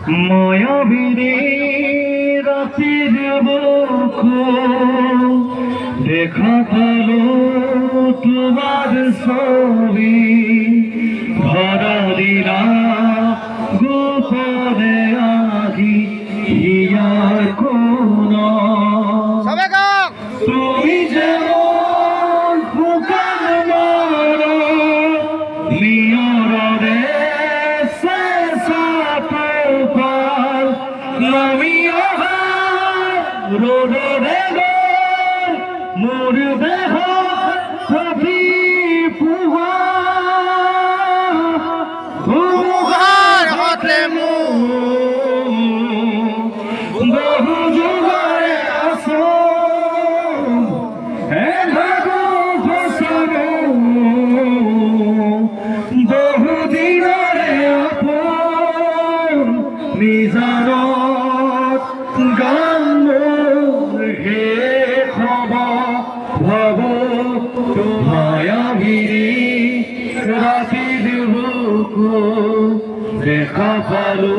মায়াবিনী রাতের বুক দেখা পেলো তোমার ছবি ভরা দিলা গোপনে আহি হিয়ার কোন তুমি যেমন ফুকান মারো নিয়রে পাল নামিও রোদে মোর দেহ প্রতি পুহার হতে বহু যুগরে আসো বহু দিনরে নিজানত গান হে ভব মায়াবিনী রাতির বুক দেখা পালো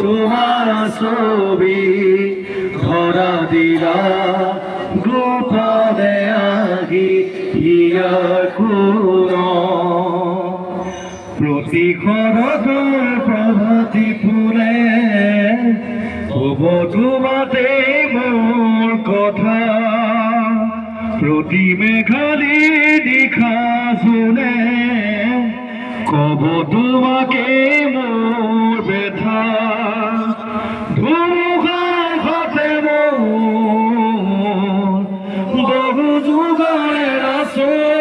তোমার ছবি ধরা দিলা গোপনে আহি হিয়ার কোন প্রতি খরতর প্রভাতি ফুলে কব তোমাতে মোর কথা প্রতি মেঘালি নিশা শুনে কব তোমাকে মোর ব্যথা ধুমুহার হাতে মোর বহু যুগের আসন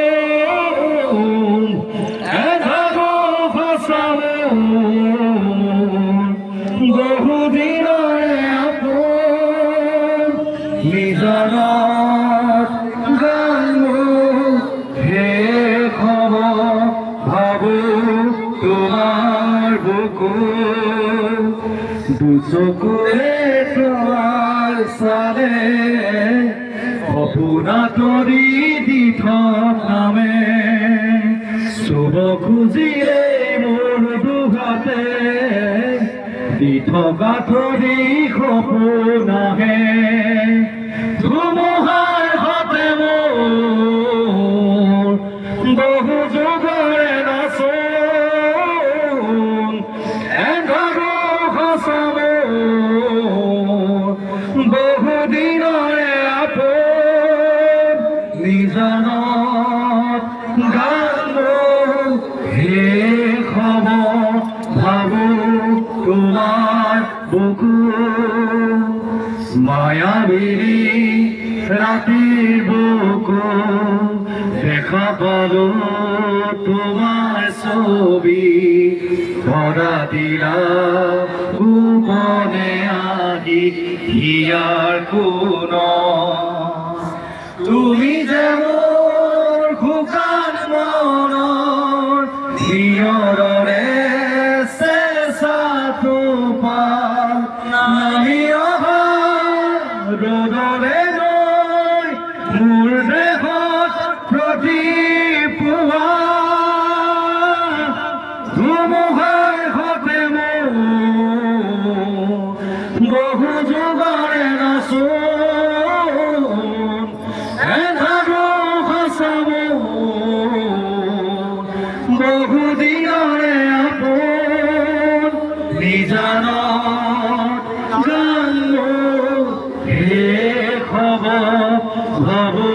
বহু দিনরে আপন নিজানত গান হে খবর ভাবো তোমার বুকু দুচকুরে তোমার সালে অপুনা তরি দিথ নামে শুভ খুঁজিলে মোর দুঘাতে দি থকা ধৰি সপোনাহে ধুমুহাৰ হাতে মোৰ বহু যুগৰে নাচোন এঘাৰো সঁচা মোৰ বহু দিনৰে আপোন নিজানত গান হে খবৰ ভাবো তোমার বুকু মায়াবিনী রাতের বুকু দেখা পালো তোমার ছবি ধরা দিলা গোপনে আহি হিয়ার কোন তুমি যেমন খুকান মনৰ নিয়ৰৰে নামি অহা ৰদৰে নৈ মোৰ দেহত প্ৰতি পুৱা ধুমুহাৰ হতে বহু যুগৰে নাচোন এধাৰো সঁচা বহু দিনৰে আপোন নিজানত গান হে খবৰ ভাবো